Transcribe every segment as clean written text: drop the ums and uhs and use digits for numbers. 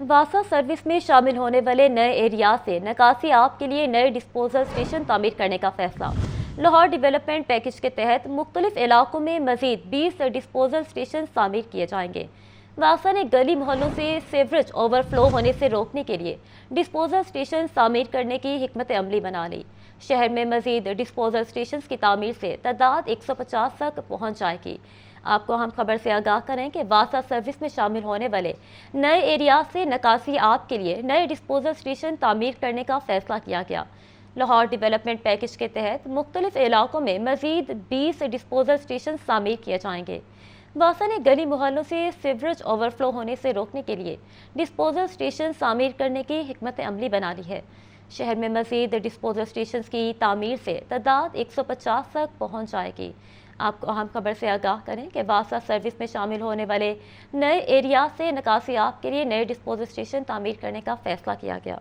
वासा service में शामिल होने वाले नए एरिया से निकासी आब के लिए नए डिस्पोजल स्टेशन तामीर करने का फैसला। लाहौर डेवलपमेंट पैकेज के तहत मुख्तलिफ इलाकों में मजीद 20 डिस्पोजल स्टेशन तामीर किए जाएंगे। वासा ने गली मोहल्लों से सीवरेज ओवरफ्लो होने से रोकने के लिए डिस्पोजल स्टेशन तामीर करने की हिकमत अमली बना ली। शहर में मजीद डिस्पोजल स्टेशन की तामीर से तादाद 150 तक पहुँच जाएगी। आपको हम खबर से आगाह करें कि वासा सर्विस में शामिल होने वाले नए एरिया से निकासी आब के लिए नए डिस्पोजल स्टेशन तामीर करने का फैसला किया गया। लाहौर डेवलपमेंट पैकेज के तहत मुख्तलिफ इलाकों में मजीद 20 डिस्पोजल स्टेशन तामीर किए जाएंगे। वासा ने गली मोहल्लों से सीवरेज ओवरफ्लो होने से रोकने के लिए डिस्पोजल स्टेशन तामीर करने की हिकमत अमली बना ली है। शहर में मजीद डिस्पोजल स्टेशन की तामीर से तादाद 150 तक पहुँच जाएगी। आपको अहम खबर से आगाह करें कि वासा सर्विस में शामिल होने वाले नए एरिया से निकासी आब के लिए नए डिस्पोजल स्टेशन तामीर करने का फैसला किया गया।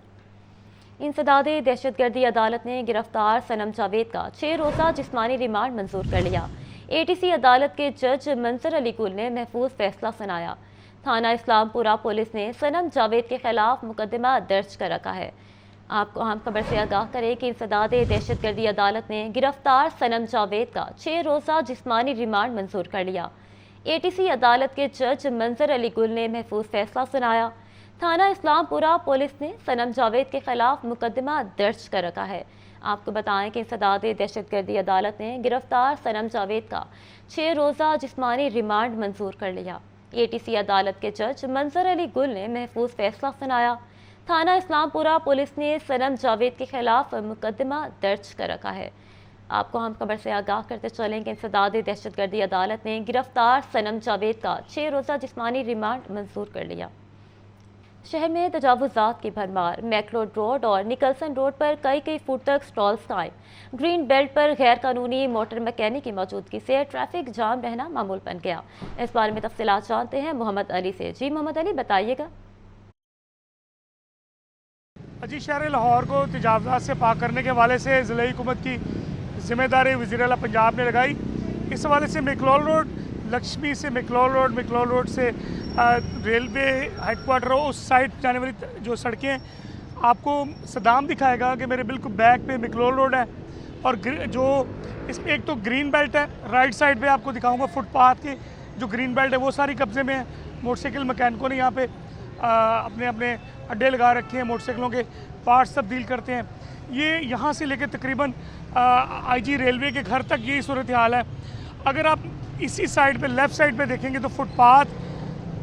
इंसदाद दहशतगर्दी अदालत ने गिरफ्तार सनम जावेद का 6 रोज़ा जिस्मानी रिमांड मंजूर कर लिया। ATC अदालत के जज मंजर अली गुल ने महफूज फैसला सुनाया। थाना इस्लामपुरा पुलिस ने सनम जावेद के खिलाफ मुकदमा दर्ज कर रखा है। आपको अहम खबर से आगाह करें कि इंसदाद दहशतगर्दी अदालत ने गिरफ्तार सनम जावेद का 6 रोज़ा जिस्मानी रिमांड मंजूर कर लिया। ATC अदालत के जज मंजर अली गुल ने महफूज फैसला सुनाया। थाना इस्लामपुरा पुलिस ने सनम जावेद के खिलाफ मुकदमा दर्ज कर रखा है। आपको बताएं कि इंसदाद दहशतगर्दी अदालत ने गिरफ्तार सनम जावेद का 6 रोज़ा जिस्मानी रिमांड मंजूर कर लिया। ATC अदालत के जज मंजर अली गुल ने महफूज फैसला सुनाया। थाना इस्लामपुरा पुलिस ने सनम जावेद के खिलाफ मुकदमा दर्ज कर रखा है। आपको हम खबर से आगाह करते चलें कि इंसदाद दहशतगर्दी अदालत ने गिरफ्तार सनम जावेद का 6 रोज़ा जिस्मानी रिमांड मंजूर कर लिया। शहर में तजावुज़ात की भरमार। मैकलोड रोड और निकलसन रोड पर कई फुट तक स्टॉल्स कायम। ग्रीन बेल्ट पर गैर कानूनी मोटर मैकेनिक की मौजूदगी से ट्रैफिक जाम रहना मामूल बन गया। इस बारे में तफसीलात जानते हैं मोहम्मद अली से। जी मोहम्मद अली, बताइएगा। जी, शहर लाहौर को तजावुज़ात से पाक करने के हवाले से ज़िले हुकूमत की ज़िम्मेदारी वज़ीर आला पंजाब ने लगाई। इस हवाले से मैकलोड रोड, लक्ष्मी से मैकलोड रोड से रेलवे हेडक्वार्टर उस साइड जाने वाली जो सड़कें आपको सदाम दिखाएगा कि मेरे बिल्कुल बैक पे मैकलोड रोड है। और जो इसमें एक तो ग्रीन बेल्ट है, राइट साइड पे आपको दिखाऊंगा फुटपाथ की जो ग्रीन बेल्ट है वो सारी कब्जे में है। मोटरसाइकिल मैकेनिकों ने यहाँ पे अपने अपने अड्डे लगा रखे हैं, मोटरसाइकिलों के पार्ट्स तब्दील करते हैं। ये यहाँ से लेकर तकरीबन IG रेलवे के घर तक यही सूरत हाल है। अगर आप इसी साइड पे लेफ़्ट साइड पे देखेंगे तो फुटपाथ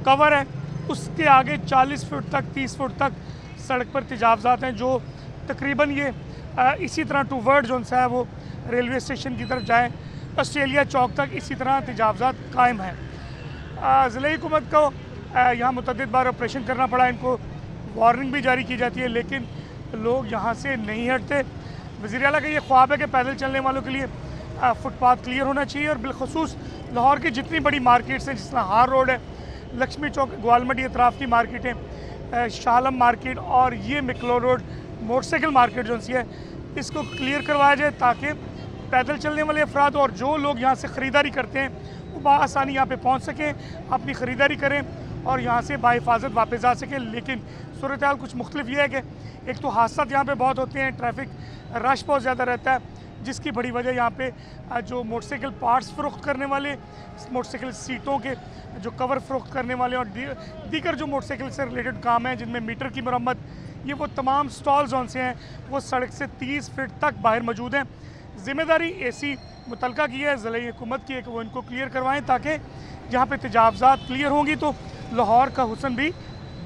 कवर है, उसके आगे 40 फुट तक 30 फुट तक सड़क पर तजावुज़ात हैं जो तकरीबन ये इसी तरह टूवर्ड जो सा है वो रेलवे स्टेशन की तरफ जाएँ ऑस्ट्रेलिया चौक तक इसी तरह तजावुज़ात कायम हैं। ज़िले हुकूमत को यहाँ मुतअद्दिद बार ऑपरेशन करना पड़ा, इनको वार्निंग भी जारी की जाती है लेकिन लोग यहाँ से नहीं हटते। वज़ीर आला का ये ख्वाब है कि पैदल चलने वालों के लिए फुटपाथ क्लियर होना चाहिए और बिलखसूस लाहौर की जितनी बड़ी मार्केट्स हैं, जिस तरह हार रोड है, लक्ष्मी चौक, ग्वालमंडी अतराफ़ की मार्केटें, शालम मार्केट और ये मैकलोड रोड मोटरसाइकिल मार्केट जो सी है, इसको क्लियर करवाया जाए ताकि पैदल चलने वाले अफराद और जो लोग यहाँ से ख़रीदारी करते हैं वो बआसानी यहाँ पे पहुँच सकें, अपनी ख़रीदारी करें और यहाँ से बाहिफाजत वापस आ सकें। लेकिन सूरत हाल कुछ मुख्तलिफ ये है कि एक तो हादसा यहाँ पे बहुत होते हैं, ट्रैफिक रश बहुत ज़्यादा रहता है, जिसकी बड़ी वजह यहाँ पे जो मोटरसाइकिल पार्ट्स फ़रोख्त करने वाले, मोटरसाइकिल सीटों के जो कवर फ़रोख्त करने वाले और दीगर जो मोटरसाइकिल से रिलेटेड काम हैं जिनमें मीटर की मरम्मत, ये वो तमाम स्टॉल जोन से हैं वो सड़क से 30 फीट तक बाहर मौजूद हैं। ज़िम्मेदारी AC मुतलका की है, ज़िले हुकूमत की है कि वो इनको क्लियर करवाएँ ताकि यहाँ पे तजावुज़ात क्लियर होंगी तो लाहौर का हुस्न भी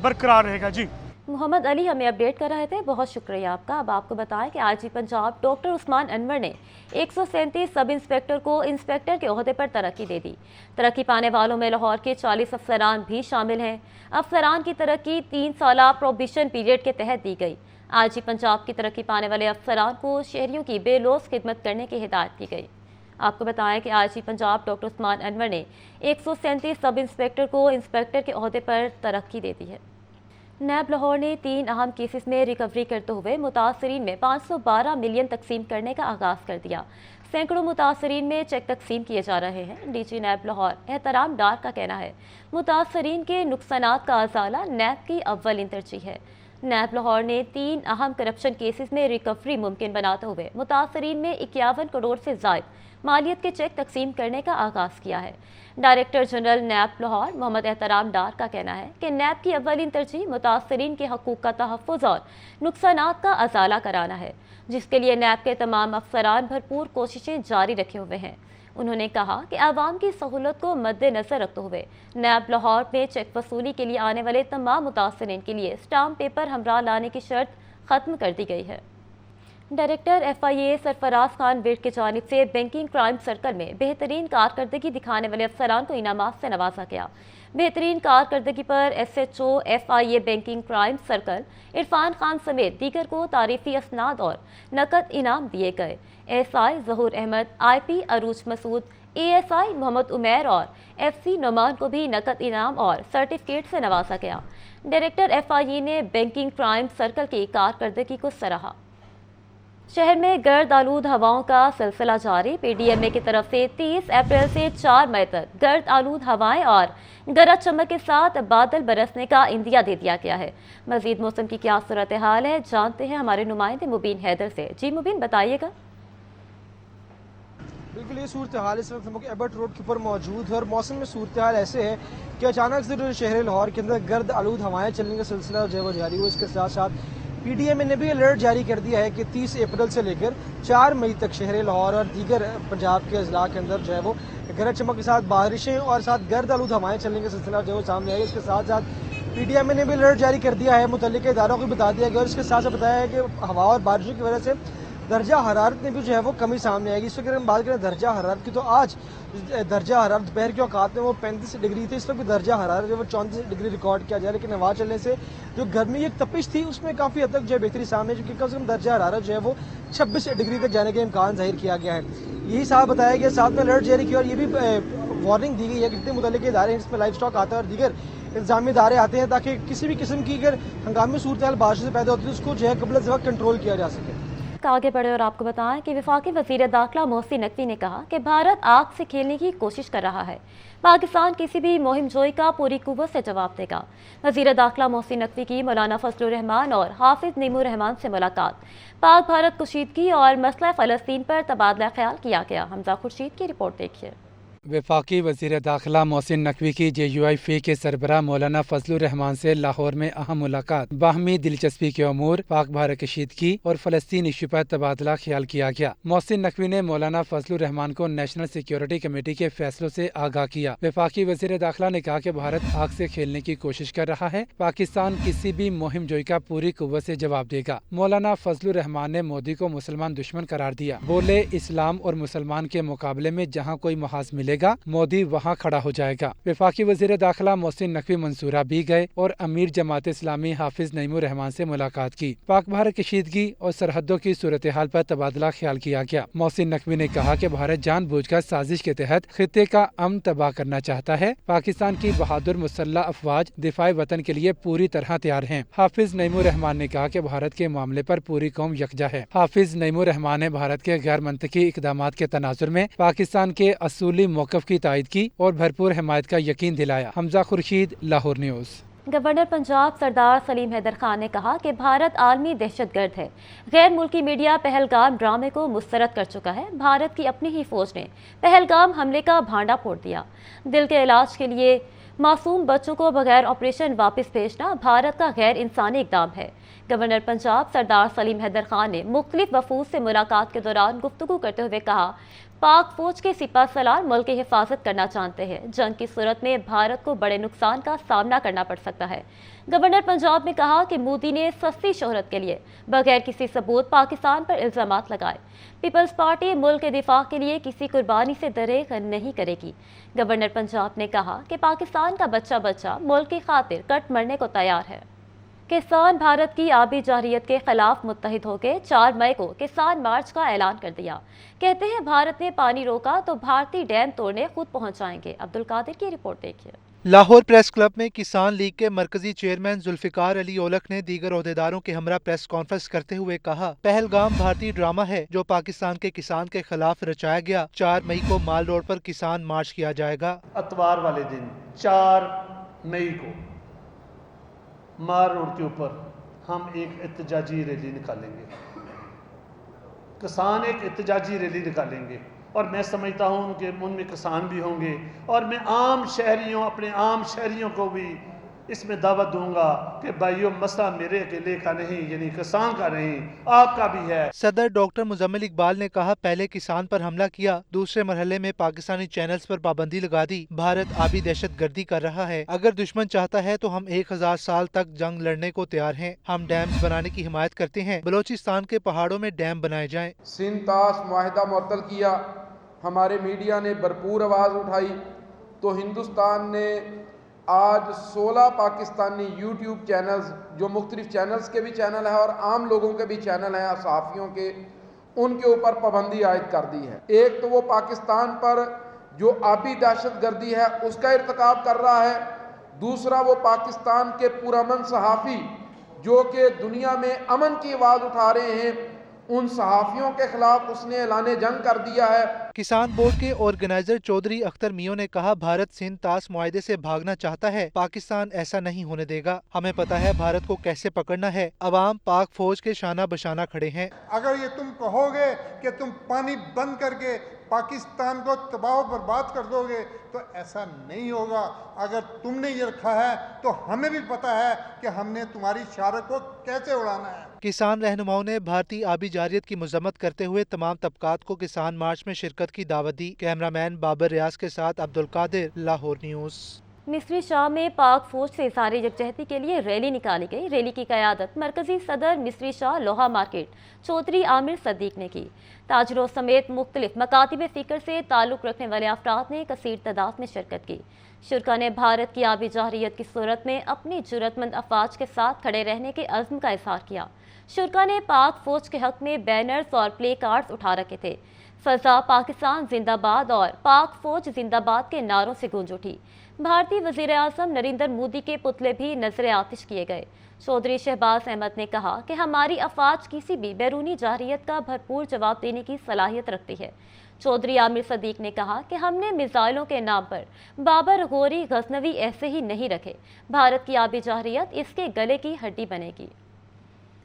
बरकरार रहेगा। जी मोहम्मद अली हमें अपडेट कर रहे थे, बहुत शुक्रिया आपका। अब आपको बताएं कि IG पंजाब डॉक्टर उस्मान अनवर ने 137 सब इंस्पेक्टर को इंस्पेक्टर के ओहदे पर तरक्की दे दी। तरक्की पाने वालों में लाहौर के 40 अफसरान भी शामिल हैं। अफसरान की तरक्की 3 साला प्रोबिशन पीरियड के तहत दी गई। IG पंजाब की तरक्की पाने वाले अफसरान को शहरियों की बेलौस खिदमत करने की हिदायत की गई। आपको बताएं कि IG पंजाब डॉक्टर उस्मान अनवर ने 137 सब इंस्पेक्टर को इंस्पेक्टर के ओहदे पर तरक्की दे दी है। नैब लाहौर ने 3 अहम केसेस में रिकवरी करते हुए मुतासरीन में 512 मिलियन तकसीम करने का आगाज़ कर दिया। सैकड़ों मुतासरीन में चेक तकसीम किए जा रहे हैं। डीजी नैब लाहौर एहतराम डार का कहना है मुतासरीन के नुकसानात का अजाला नैब की अव्वलीन तरजीह है। नैब लाहौर ने 3 अहम करप्शन केसेस में रिकवरी मुमकिन बनाते हुए मुतासरीन में 51 करोड़ से ज़ायद मालियत के चेक तकसीम करने का आगाज़ किया है। डायरेक्टर जनरल नैब लाहौर मोहम्मद एहतराम डार का कहना है कि नैब की अव्वलीन तरजीह मुतासरीन के हकूक़ का तहफ़्फ़ुज़ और नुकसानात का अजाला कराना है, जिसके लिए नैब के तमाम अफसरान भरपूर कोशिशें जारी रखे हुए हैं। उन्होंने कहा कि आवाम की सहूलत को मद्देनज़र रखते हुए नैब लाहौर में चेक वसूली के लिए आने वाले तमाम मुतासरीन के लिए स्टाम्प पेपर हमरा लाने की शर्त ख़त्म कर दी गई है। डायरेक्टर FIA सरफराज खान विर्क की जानिब से बैंकिंग क्राइम सर्कल में बेहतरीन कारकर्दगी दिखाने वाले अफसरान को इनामात से नवाजा गया। बेहतरीन कारकर्दगी पर SHO FIA banking crime circle Irfan Khan समेत दीगर को तारीफी असनाद और नकद इनाम दिए गए। SI ज़हूर अहमद, IP अरूज मसूद, ASI मोहम्मद उमैर और FC नोमान को भी नकद इनाम और सर्टिफिकेट से नवाजा गया। डायरेक्टर FIA ने बैंकिंग क्राइम सर्कल की कारकर्दगी को सराहा। शहर में गर्द आलूद हवाओं का सिलसिला जारी। PDMA की तरफ से 30 अप्रैल से 4 मई तक गर्द आलूद हवाएं और गरज चमक के साथ बादल बरसने का इंदिया दे दिया गया है। मजीद मौसम की क्या सूरत हाल है, जानते हैं हमारे नुमाइंदे मुबीन हैदर से। जी मुबीन, बताइएगा। बिल्कुल, ये सूरत हाल इस वक्त हम एबर्ट रोड के ऊपर मौजूद है और मौसम में सूरत हाल ऐसे है कि अचानक से जो शहर लाहौर के अंदर गर्द आलूद हवाएं चलने का सिलसिला जो है वो जारी हुआ। इसके साथ साथ PDMA ने भी अलर्ट जारी कर दिया है कि 30 अप्रैल से लेकर 4 मई तक शहर लाहौर और दीगर पंजाब के अजला के अंदर जो है वो गरज चमक के साथ बारिशें और साथ गर्द आलूद हवाएं चलने का सिलसिला जो है वो सामने आएगा। इसके साथ साथ PDMA ने भी अलर्ट जारी कर दिया है, मुतल्लिक़ इदारों को बता दिया गया और इसके साथ साथ बताया है कि हवा और बारिशों की वजह से दर्जा हरारत में भी जो है वो कमी सामने आएगी। इस वक्त अगर हम बात करें दर्जा हरारत की, तो आज दर्जा हरारत दोपहर के औकात में वो 35 डिग्री थी। इस वक्त दर्जा हरारत जो वो 34 डिग्री रिकॉर्ड किया जाए, लेकिन हवा चलने से जो गर्मी की तपिश थी उसमें काफ़ी हद तक जो है बेहतरी सामने, क्योंकि कम से कम दर्जा हरारत जो है वो 26 डिग्री तक जाने का इम्कान जाहिर किया गया है। यही साथ बताया गया, साथ में अलर्ट जारी किया और ये भी वार्निंग दी गई है कि जितने मुतल्लिक़ इदारे हैं जिसमें लाइफ स्टॉक आता है और दीगर इंतजामी इदारे आते हैं, ताकि किसी भी किस्म की अगर हंगामी सूरत हाल बारिश से पैदा होती है तो उसको जो है कबल अज़ वक्त कंट्रोल किया जा सके। आगे बढ़े और आपको बताएं कि वफाकी वज़ीर दाखिला मोहसिन नकवी ने कहा कि भारत आग से खेलने की कोशिश कर रहा है। पाकिस्तान किसी भी मुहिम जोई का पूरी कुव्वत से जवाब देगा। वज़ीर दाखिला मोहसिन नकवी की मौलाना फजलुर रहमान और हाफिज नईमुर रहमान से मुलाकात। पाक भारत कशीदगी और मसला फ़लस्तीन पर तबादला ख्याल किया गया। हमजा खुर्शीद की रिपोर्ट देखिए। वफाकी वज़ीर दाखिला मोहसिन नकवी की JUI के सरबराह मौलाना फजलुर रहमान से लाहौर में अहम मुलाकात। बाहमी दिलचस्पी के अमूर, पाक भारत कशीदगी और फ़लस्तीन इशू पर तबादला ख्याल किया गया। मोहसिन नकवी ने मौलाना फजलुर रहमान को नेशनल सिक्योरिटी कमेटी के फैसलों से आगाह किया। वफाकी वज़ीर दाखिला ने कहा कि भारत आग से खेलने की कोशिश कर रहा है। पाकिस्तान किसी भी मुहिम जोई का पूरी कुव्वत से जवाब देगा। मौलाना फजलुर रहमान ने मोदी को मुसलमान दुश्मन करार दिया। बोले, इस्लाम और मुसलमान के मुकाबले में जहाँ कोई महाज मिले मोदी वहां खड़ा हो जाएगा। वफाकी वज़ीर दाखिला मोहसिन नकवी मंसूरा भी गए और अमीर जमात इस्लामी हाफिज नईमुर रहमान से मुलाकात की। पाक भारत कशीदगी और सरहदों की सूरत हाल पर तबादला ख्याल किया गया। मोहसिन नकवी ने कहा कि भारत जानबूझकर साजिश के तहत खित्ते का अमन तबाह करना चाहता है। पाकिस्तान की बहादुर मुसल्लह अफवाज दिफाए वतन के लिए पूरी तरह तैयार हैं। हाफिज नईमुर रहमान ने कहा कि भारत के मामले पर पूरी कौम यकजा है। हाफिज नईमुर रहमान ने भारत के गैर मंतकी इकदामात के तनाजुर में पाकिस्तान के असूली मौक़िफ़ की तायद की और भरपूर हिमायत का यकीन दिलाया। हमजा खुर्शीद, लाहौर न्यूज़। गवर्नर पंजाब सरदार सलीम हैदर खान ने कहा कि भारत आलमी दहशतगर्द है। गैर मुल्की मीडिया पहलगाम ड्रामे को मुस्तरद कर चुका है। भारत की अपनी ही फौज ने पहलगाम हमले का भांडा फोड़ दिया। दिल के इलाज के लिए मासूम बच्चों को बगैर ऑपरेशन वापस भेजना भारत का गैर इंसानी इक़दाम है। गवर्नर पंजाब सरदार सलीम हैदर खान ने मुख्तलिफ वफूद से मुलाकात के दौरान गुफ्तगू करते हुए कहा, पाक फौज के सिपह सलार मुल्क की हिफाजत करना चाहते हैं। जंग की सूरत में भारत को बड़े नुकसान का सामना करना पड़ सकता है। गवर्नर पंजाब ने कहा कि मोदी ने सस्ती शोहरत के लिए बगैर किसी सबूत पाकिस्तान पर इल्जामात लगाए। पीपल्स पार्टी मुल्क के दिफा के लिए किसी कुर्बानी से दरेग नहीं करेगी। गवर्नर पंजाब ने कहा कि पाकिस्तान का बच्चा बच्चा मुल्क की खातिर कट मरने को तैयार है। किसान भारत की आबी जारहियत के खिलाफ मुत्तहिद होकर 4 मई को किसान मार्च का ऐलान कर दिया। कहते हैं भारत ने पानी रोका तो भारतीय डैम तोड़ने खुद पहुंच जाएंगे। अब्दुल कादिर की रिपोर्ट देखिए। لاہور پریس کلب میں کسان لیگ کے مرکزی چیئرمین ذوالفقار علی اولکھ نے دیگر عہدیداروں کے ہمراہ پریس کانفرنس کرتے ہوئے کہا، پہلگام بھارتی ڈرامہ ہے جو پاکستان کے کسان کے خلاف رچایا گیا۔ 4 مئی کو مال روڈ پر کسان مارچ کیا جائے گا۔ اتوار والے دن 4 مئی کو مال روڈ کے اوپر ہم ایک احتجاجی ریلی نکالیں گے، کسان ایک احتجاجی ریلی نکالیں گے، اور میں سمجھتا ہوں کہ ان میں کسان بھی ہوں گے، اور میں اپنے عام شہریوں کو بھی اس میں دعوت دوں گا کہ بھائیو، مسئلہ میرے اکیلے کا نہیں، یعنی کسان کا نہیں، آپ کا بھی ہے۔ صدر ڈاکٹر مزمل اقبال نے کہا، پہلے کسان پر حملہ کیا، دوسرے مرحلے میں پاکستانی چینلز پر پابندی لگا دی۔ بھارت آبی دہشت گردی کر رہا ہے، اگر دشمن چاہتا ہے تو ہم 1000 سال تک جنگ لڑنے کو تیار ہیں۔ ہم ڈیمز بنانے کی حمایت کرتے ہیں، بلوچستان کے پہاڑوں میں ڈیم بنائے جائیں۔ سندھ طاس معاہدہ معطل کیا، ہمارے میڈیا نے بھرپور آواز اٹھائی، تو ہندوستان نے آج 16 پاکستانی یوٹیوب چینلز، جو مختلف چینلز کے بھی چینل ہیں اور عام لوگوں کے بھی چینل ہیں، صحافیوں کے، ان کے اوپر پابندی عائد کر دی ہے۔ ایک تو وہ پاکستان پر جو آبی دہشت گردی ہے اس کا ارتکاب کر رہا ہے، دوسرا وہ پاکستان کے پرامن صحافی جو کہ دنیا میں امن کی آواز اٹھا رہے ہیں، ان صحافیوں کے خلاف اس نے اعلان جنگ کر دیا ہے۔ کسان بورڈ کے آرگنائزر چودھری اختر میوں نے کہا، بھارت سندھ طاس معاہدے سے بھاگنا چاہتا ہے، پاکستان ایسا نہیں ہونے دے گا۔ ہمیں پتا ہے بھارت کو کیسے پکڑنا ہے۔ عوام پاک فوج کے شانہ بشانہ کھڑے ہیں۔ اگر یہ تم کہو گے کہ تم پانی بند کر کے پاکستان کو تباہ و برباد کر دو گے تو ایسا نہیں ہوگا۔ اگر تم نے یہ رکھا ہے تو ہمیں بھی پتا ہے کہ ہم نے تمہاری شارک کو کیسے اڑانا ہے۔ کسان رہنماؤں نے بھارتی آبی جارحیت کی مذمت کرتے ہوئے تمام طبقات کو کسان مارچ میں شرکت کی دعوت دی۔ کیمرہ مین بابر ریاض کے ساتھ عبدالقادر، لاہور نیوز۔ مصری شام میں پاک فوج سے اظہار یکجہتی کے لیے ریلی نکالی گئی۔ ریلی کی قیادت مرکزی صدر مصری شاہ لوہا مارکیٹ چودھری عامر صدیق نے کی۔ تاجروں سمیت مختلف مکاتب فکر سے تعلق رکھنے والے افراد نے کثیر تعداد میں شرکت کی۔ شرکا نے بھارت کی آبی جارحیت کی صورت میں اپنی جرأت مند افواج کے ساتھ کھڑے رہنے کے عزم کا اظہار کیا۔ شرکا نے پاک فوج کے حق میں بینرز اور پلے کارڈز اٹھا رکھے تھے۔ فضا پاکستان زندہ باد اور پاک فوج زندہ باد کے نعروں سے گونج اٹھی۔ بھارتی وزیر اعظم نریندر مودی کے پتلے بھی نظر آتش کیے گئے۔ چودھری شہباز احمد نے کہا کہ ہماری افواج کسی بھی بیرونی جارحیت کا بھرپور جواب دینے کی صلاحیت رکھتی ہے۔ چودھری عامر صدیق نے کہا کہ ہم نے میزائلوں کے نام پر بابر، غوری، غزنوی ایسے ہی نہیں رکھے۔ بھارت کی آبی جارحیت اس کے گلے کی ہڈی بنے گی۔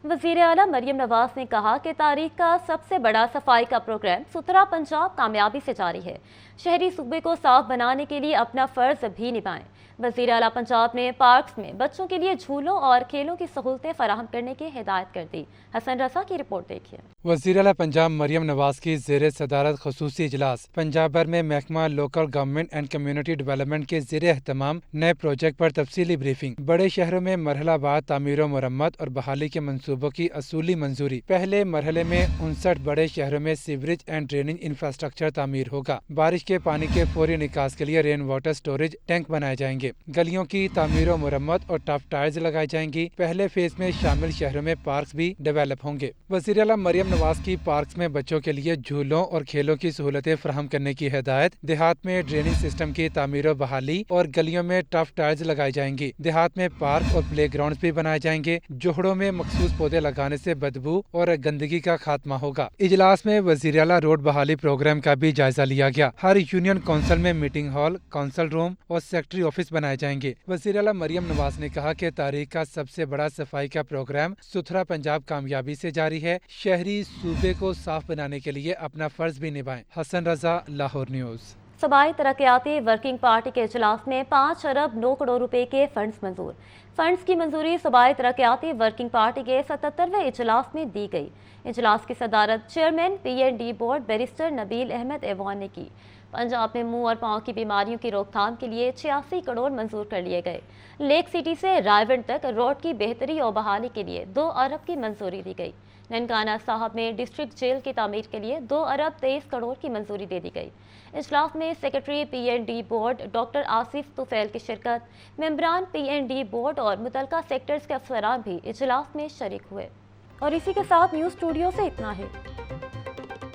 وزیر اعلیٰ مریم نواز نے کہا کہ تاریخ کا سب سے بڑا صفائی کا پروگرام ستھرا پنجاب کامیابی سے جاری ہے۔ شہری صوبے کو صاف بنانے کے لیے اپنا فرض بھی نبھائیں۔ وزیر اعلیٰ پنجاب نے پارکس میں بچوں کے لیے جھولوں اور کھیلوں کی سہولتیں فراہم کرنے کی ہدایت کر دی۔ حسن رضا کی رپورٹ دیکھیے۔ وزیر اعلیٰ پنجاب مریم نواز کی زیر صدارت خصوصی اجلاس۔ پنجاب بھر میں محکمہ local government and community development کے زیر اہتمام نئے پروجیکٹ پر تفصیلی بریفنگ۔ بڑے شہروں میں مرحلہ وار تعمیر و مرمت اور بحالی کے منصوبوں کی اصولی منظوری۔ پہلے مرحلے میں 59 بڑے شہروں میں سیوریج اینڈ ڈریننگ انفراسٹرکچر تعمیر ہوگا۔ بارش کے پانی کے فوری نکاس کے لیے رین واٹر سٹوریج ٹینک بنائے جائیں گے۔ گلیوں کی تعمیر و مرمت اور ٹاپ ٹائرز لگائی جائیں گی۔ پہلے فیز میں شامل شہروں میں پارکس بھی ڈیولپ ہوں گے۔ وزیر اعلیٰ مریم نواز کی پارکس میں بچوں کے لیے جھولوں اور کھیلوں کی سہولتیں فراہم کرنے کی ہدایت۔ دیہات میں ڈریننگ سسٹم کی تعمیر و بحالی اور گلیوں میں ٹف ٹائرز لگائی جائیں گی۔ دیہات میں پارک اور پلے گراؤنڈز بھی بنائے جائیں گے۔ جوہڑوں میں مخصوص پودے لگانے سے بدبو اور گندگی کا خاتمہ ہوگا۔ اجلاس میں وزیر اعلیٰ روڈ بحالی پروگرام کا بھی جائزہ لیا گیا۔ ہر یونین کونسل میں میٹنگ ہال، کونسل روم اور سیکٹری آفس بنائے جائیں گے۔ وزیر اعلیٰ مریم نواز نے کہا کہ تاریخ کا سب سے بڑا صفائی کا پروگرام ستھرا پنجاب کامیابی سے جاری ہے۔ شہری صوبے کو صاف بنانے کے لیے اپنا فرض بھی نبھائیں۔ حسن رضا، لاہور نیوز۔ صوبائی ترقیاتی ورکنگ پارٹی کے اجلاس میں 5 ارب 9 کروڑ روپے کے فنڈز منظور۔ فنڈز کی منظوری صوبائی ترقیاتی ورکنگ پارٹی کے 77ویں اجلاس میں دی گئی۔ اجلاس کی صدارت چیئرمین PND بورڈ بیرسٹر نبیل احمد ایوان نے کی۔ پنجاب میں منہ اور پاؤں کی بیماریوں کی روک تھام کے لیے 86 کروڑ منظور کر لیے گئے۔ لیک سٹی سے رائے تک روڈ کی بہتری اور بحالی کے لیے 2 ارب کی منظوری دی گئی۔ ننکانہ صاحب میں ڈسٹرکٹ جیل کی تعمیر کے لیے 2 ارب 23 کروڑ کی منظوری دے دی گئی۔ اجلاس میں secretary PND board doctor Asif Tufail کی شرکت، ممبران PND بورڈ اور متعلقہ سیکٹرز کے افسران بھی اجلاس میں شریک ہوئے۔ اور اسی کے ساتھ نیوز اسٹوڈیو سے اتنا ہے۔